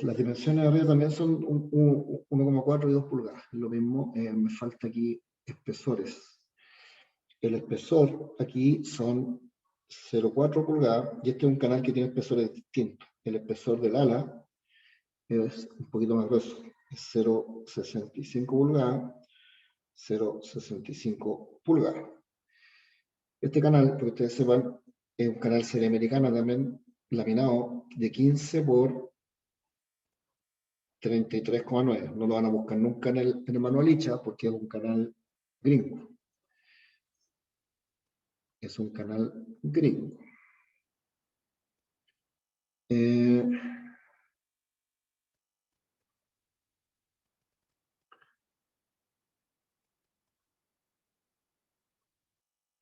Las dimensiones de arriba también son 1,4 y 2 pulgadas. Lo mismo, me falta aquí espesores. El espesor aquí son 0,4 pulgadas, y este es un canal que tiene espesores distintos. El espesor del ala es un poquito más grueso, es 0,65 pulgadas, 0,65 pulgadas. Este canal, para que ustedes sepan, es un canal serie americana también, laminado de 15 por 33,9. No lo van a buscar nunca en el manual ICHA porque es un canal gringo. Es un canal gringo.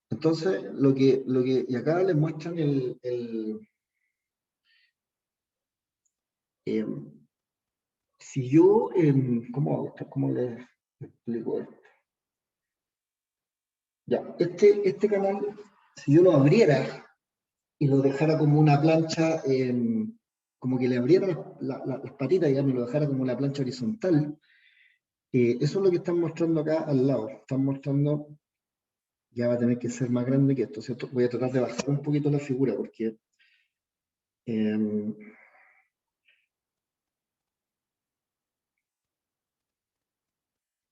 Entonces, y acá les muestran si yo, ¿cómo hago esto? ¿Cómo les explico esto? Ya, este canal, si yo lo abriera y lo dejara como una plancha, como que le abriera las patitas, digamos, y lo dejara como una plancha horizontal, eso es lo que están mostrando acá al lado. Están mostrando, ya va a tener que ser más grande que esto, ¿cierto? Voy a tratar de bajar un poquito la figura porque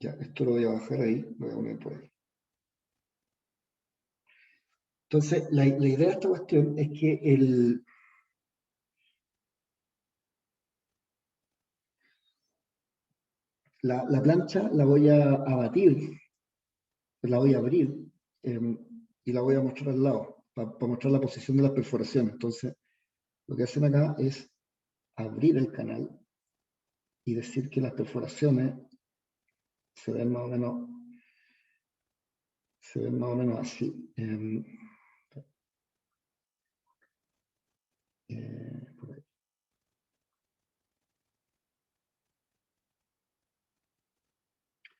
ya, esto lo voy a bajar ahí, lo voy a poner por ahí. Entonces, la idea de esta cuestión es que la plancha la voy a batir, la voy a abrir, y la voy a mostrar al lado, para mostrar la posición de las perforaciones. Entonces, lo que hacen acá es abrir el canal y decir que las perforaciones se ven más o menos así. Por ahí.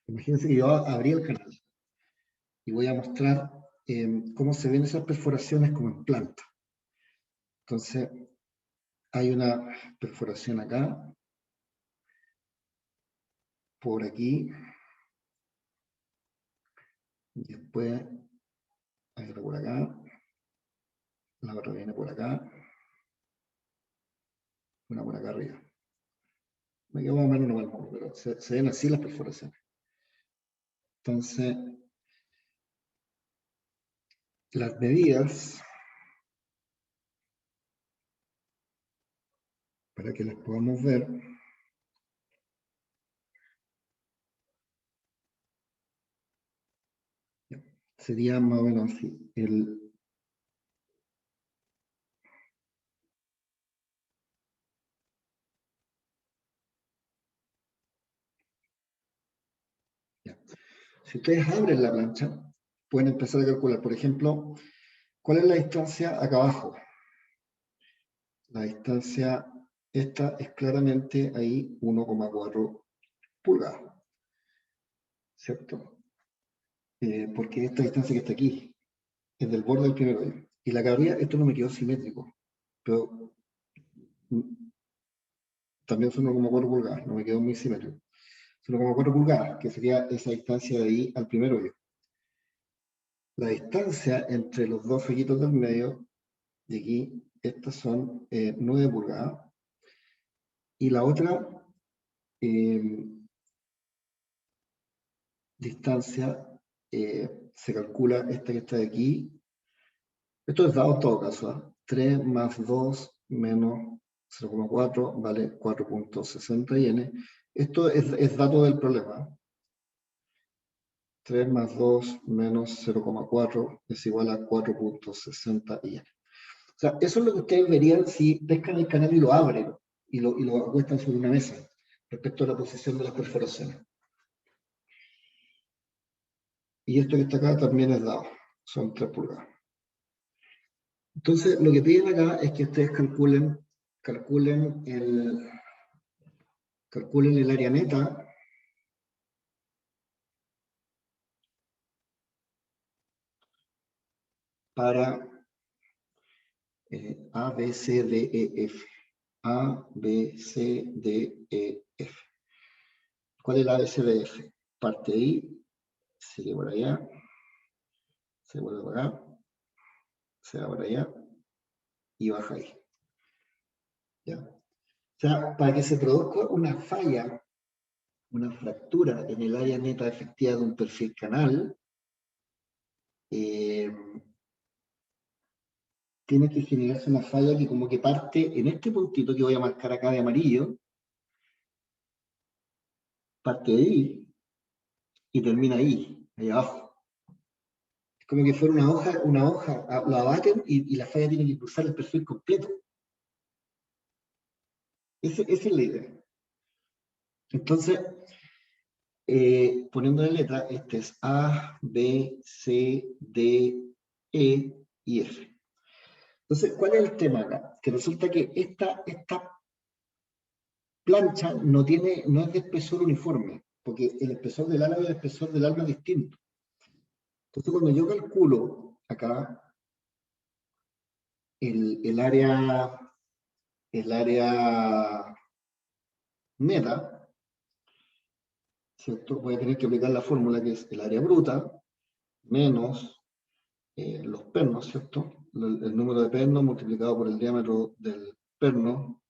Imagínense que yo abrí el canal y voy a mostrar cómo se ven esas perforaciones como en planta. Entonces, hay una perforación acá, por aquí, y después hay otra por acá, la otra viene por acá, una por acá arriba. Me quedo más o menos normal, pero se ven así las perforaciones. Entonces, las medidas, para que las podamos ver, sería más o menos así. Si ustedes abren la plancha, pueden empezar a calcular, por ejemplo, ¿cuál es la distancia acá abajo? La distancia, esta es claramente ahí 1,4 pulgadas, ¿cierto? Porque esta distancia que está aquí es del borde del primer hoyo. Y la cabría, esto no me quedó simétrico, pero también son 1,4 pulgadas, no me quedó muy simétrico. Son 1,4 pulgadas, que sería esa distancia de ahí al primer hoyo. La distancia entre los dos hoyitos del medio, de aquí, estas son 9 pulgadas. Y la otra distancia se calcula esta que está de aquí. Esto es dado en todo caso, ¿eh? 3 más 2 menos 0,4 vale 4,60 n, Esto es dato del problema. 3 más 2 menos 0,4 es igual a 4.60 y. O sea, eso es lo que ustedes verían si pescan el canal y lo abren y lo acuestan sobre una mesa respecto a la posición de las perforaciones. Y esto que está acá también es dado, son 3 pulgadas. Entonces, lo que piden acá es que ustedes calculen el área neta para A, B, C, D, E, F. A, B, C, D, E, F. ¿Cuál es la A, B, C, D, E, F? Parte ahí, sigue por allá, se vuelve por acá, se va por allá y baja ahí. ¿Ya? O sea, para que se produzca una falla, una fractura en el área neta efectiva de un perfil canal, tiene que generarse una falla que como que parte en este puntito que voy a marcar acá de amarillo, parte de ahí y termina ahí abajo. Es como que fuera una hoja, lo abaten y la falla tiene que cruzar el perfil completo. Esa es la idea. Entonces, poniendo la letra, este es A, B, C, D, E y F. Entonces, ¿cuál es el tema acá? Que resulta que esta plancha no es de espesor uniforme, porque el espesor del ala y el espesor del alma es distinto. Entonces, cuando yo calculo acá el área neta, ¿cierto? Voy a tener que aplicar la fórmula que es el área bruta menos los pernos, ¿cierto? El número de pernos multiplicado por el diámetro del perno,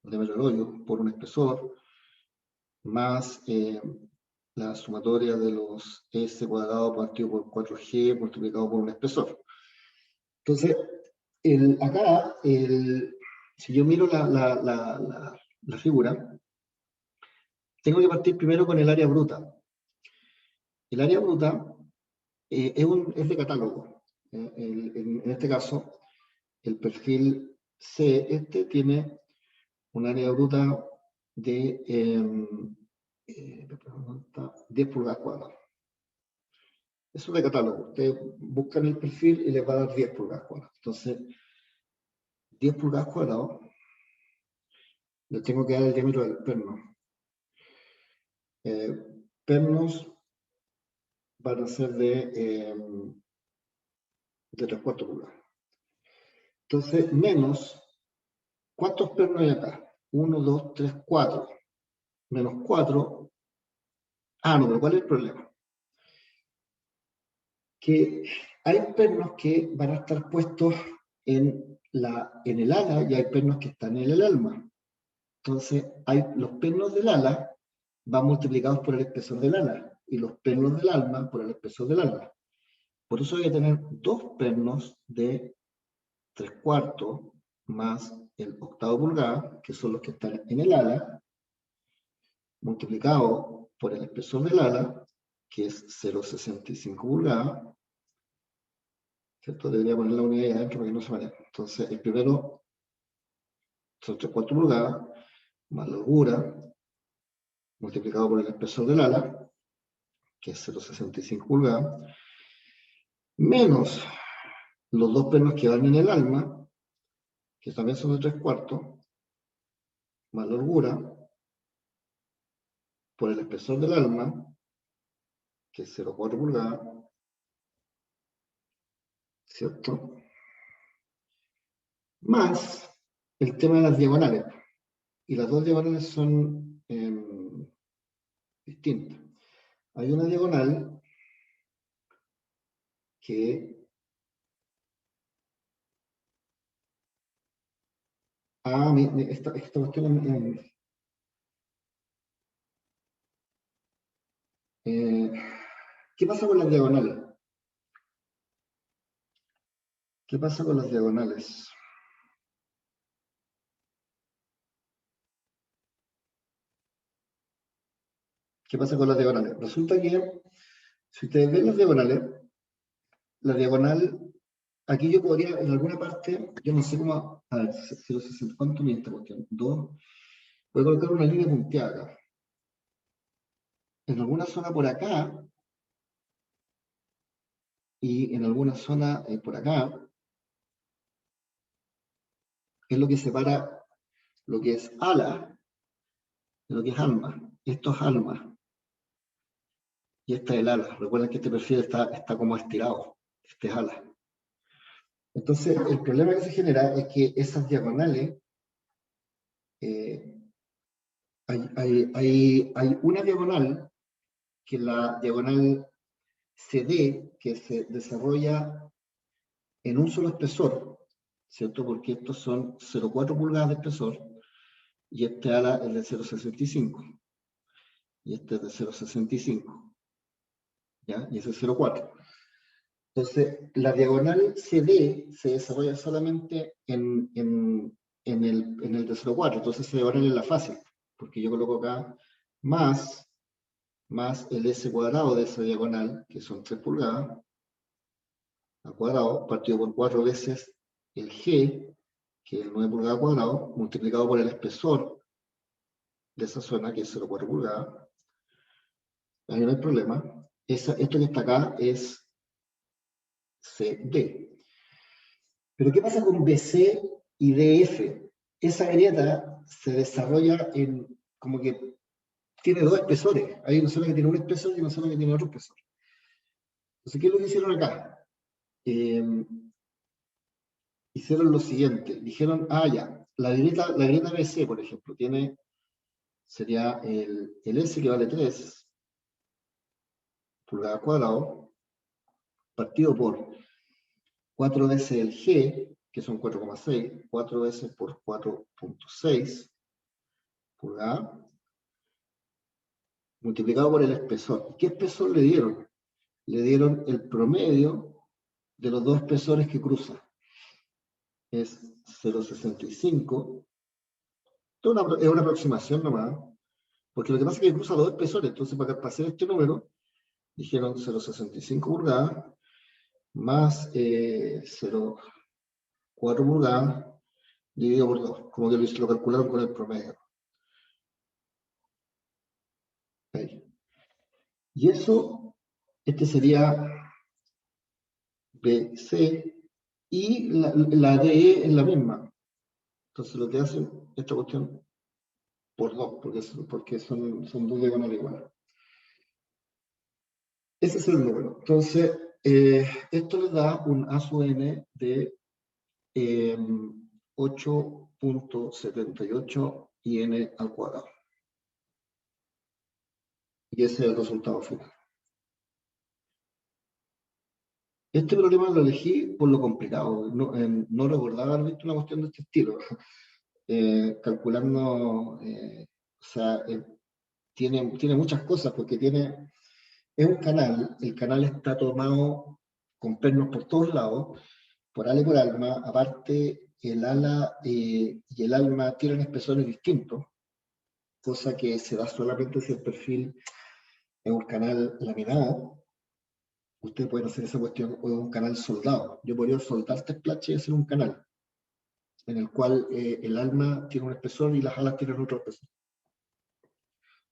el diámetro del hoyo, por un espesor, más la sumatoria de los S cuadrado partido por 4G multiplicado por un espesor. Entonces, acá, si yo miro la figura, tengo que partir primero con el área bruta. El área bruta es de catálogo. En este caso, el perfil C, tiene un área bruta de 10 pulgadas cuadradas. Eso es de catálogo. Ustedes buscan el perfil y les va a dar 10 pulgadas cuadradas. Entonces, 10 pulgadas cuadradas, les tengo que dar el diámetro del perno. Pernos van a ser de 3/4 pulgadas. Entonces, menos, ¿cuántos pernos hay acá? 1, 2, 3, 4. Menos 4. Ah, no, pero ¿cuál es el problema? Que hay pernos que van a estar puestos en el ala y hay pernos que están en el alma. Entonces, los pernos del ala van multiplicados por el espesor del ala y los pernos del alma por el espesor del alma. Por eso voy a tener dos pernos de 3/4 más el 1/8 pulgada, que son los que están en el ala, multiplicado por el espesor del ala, que es 0,65 pulgadas, ¿cierto? Debería poner la unidad ahí adentro para que no se vaya. Entonces, el primero son 3/4 pulgadas, más la largura, multiplicado por el espesor del ala, que es 0,65 pulgadas, menos los dos pernos que van en el alma, que también son de 3/4, más la largura, por el espesor del alma, que es 0,4 pulgadas, ¿cierto? Más el tema de las diagonales. Y las dos diagonales son distintas. Hay una diagonal que esta cuestión ¿qué pasa con las diagonales? ¿Qué pasa con las diagonales? ¿Qué pasa con las diagonales? Resulta que, si ustedes ven las diagonales, la diagonal, aquí yo podría, en alguna parte, yo no sé cómo, a ver, 0,60, ¿cuánto mide esta cuestión? 2. Voy a colocar una línea punteada acá. En alguna zona por acá, y en alguna zona por acá, es lo que separa lo que es ala de lo que es alma. Esto es alma, y esta es el ala. Recuerden que este perfil está como estirado. Este es ala. Entonces, el problema que se genera es que esas diagonales, hay una diagonal, que es la diagonal CD, que se desarrolla en un solo espesor, ¿cierto? Porque estos son 0,4 pulgadas de espesor, y este ala es de 0,65, y este es de 0,65, ¿ya? Y ese es 0,4. Entonces, la diagonal CD se desarrolla solamente en el de 0,4, entonces esa diagonal es la fácil, porque yo coloco acá más el S cuadrado de esa diagonal, que son 3 pulgadas, al cuadrado, partido por 4 veces el G, que es el 9 pulgadas cuadrado, multiplicado por el espesor de esa zona, que es 0,4 pulgadas. Ahí no hay problema. Esto que está acá es CD. Pero ¿qué pasa con BC y DF? Esa grieta se desarrolla como que tiene dos espesores. Hay una zona que tiene un espesor y una zona que tiene otro espesor. Entonces, ¿qué es lo que hicieron acá? Hicieron lo siguiente. Dijeron, ya, la grieta BC, por ejemplo, sería el S, que vale 3 pulgadas cuadrado, partido por 4 veces el G, que son 4,6, 4 veces por 4,6 pulgadas, multiplicado por el espesor. ¿Qué espesor le dieron? Le dieron el promedio de los dos espesores que cruzan. Es 0,65. Es una aproximación nomás, porque lo que pasa es que cruza dos espesores. Entonces, para hacer este número, dijeron 0,65 pulgadas más 0,4 pulgadas dividido por 2, como que lo calcularon con el promedio. Ahí. Y eso, este sería BC, y la DE es la misma. Entonces lo que hacen, esta cuestión, por 2, porque son dos diagonales iguales. Ese es el número. Entonces, esto le da un A sub n de 8,78 IN al cuadrado. Y ese es el resultado final. Este problema lo elegí por lo complicado. No recordaba haber visto una cuestión de este estilo. Calculando, o sea, tiene muchas cosas, porque es un canal, el canal está tomado con pernos por todos lados, por ala y por alma. Aparte, el ala y el alma tienen espesores distintos, cosa que se da solamente si el perfil es un canal laminado. Ustedes pueden hacer esa cuestión, o es un canal soldado. Yo podría soldar este splash y hacer un canal en el cual el alma tiene un espesor y las alas tienen otro espesor.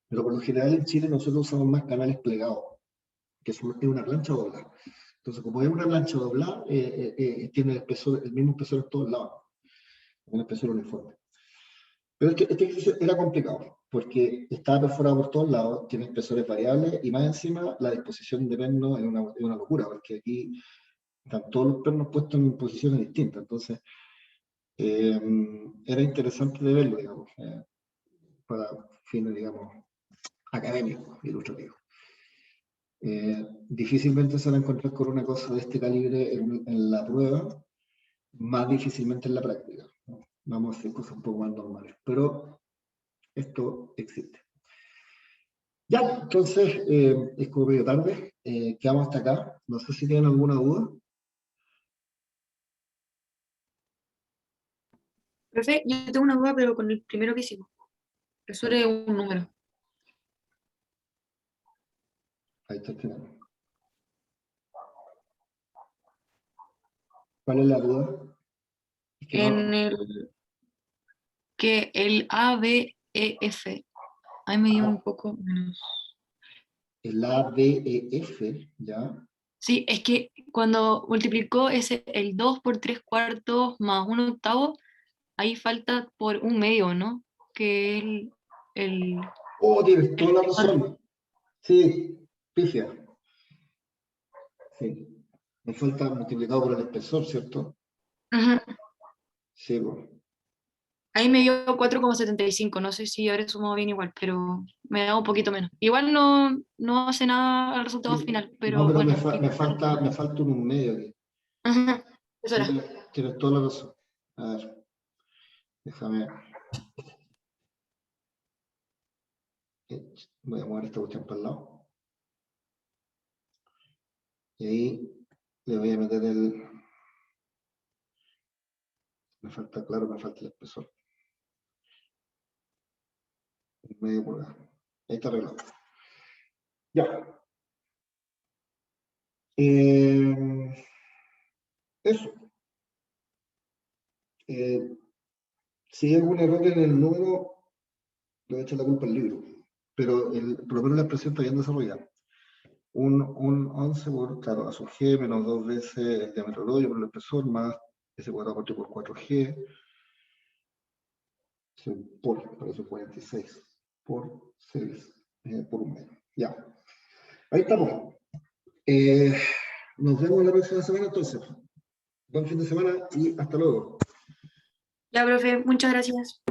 Pero por lo general en Chile nosotros usamos más canales plegados, que es una plancha doblada. Entonces, como es una plancha doblada, tiene el mismo espesor en todos lados, un espesor uniforme. Pero este ejercicio era complicado, porque estaba perforado por todos lados, tiene espesores variables, y más encima la disposición de pernos es una locura, porque aquí están todos los pernos puestos en posiciones distintas. Entonces, era interesante de verlo, digamos, para fines, digamos, académicos, ilustrativos. Difícilmente se van a encontrar con una cosa de este calibre en la prueba, más difícilmente en la práctica, ¿no? Vamos a hacer cosas un poco más normales, pero esto existe. Ya, entonces, es como medio tarde, quedamos hasta acá. No sé si tienen alguna duda. Profe, yo tengo una duda, pero con el primero que hicimos. Eso era un número. Ahí está el final. ¿Cuál es la duda? Es que En no, el ABEF, ahí me dio un poco menos. el ABEF, ¿ya? Sí, es que cuando multiplicó el 2 por 3/4 más 1/8, ahí falta por 1/2, ¿no? Que es el, Oh, tienes toda la el- razón. Sí, pifia. Sí. Me falta multiplicado por el espesor, ¿cierto? Ujú. Sí, pues. Ahí me dio 4,75, no sé si habré sumado bien igual, pero me da un poquito menos. Igual no hace nada al resultado Sí. final, No, pero pero bueno. me falta un medio aquí. Ujú. Eso Sí, era. tienes toda la razón. A ver, déjame. Voy a mover esta cuestión para el lado. Y ahí le voy a meter el. Me falta, claro, me falta el espesor. Medio pulgada. Ahí está arreglado. Ya. Eso. Si hay algún error en el número, le voy a echar la culpa al libro. Pero por lo menos la expresión está bien desarrollada. Un 11 por, claro, a sub g menos 2 veces el diámetro del hoyo por el espesor más s cuadrado partido por 4g por eso 46 por 6 por 1 medio. Ya. Ahí estamos. Nos vemos la próxima semana entonces. Buen fin de semana y hasta luego. Ya, profe, muchas gracias.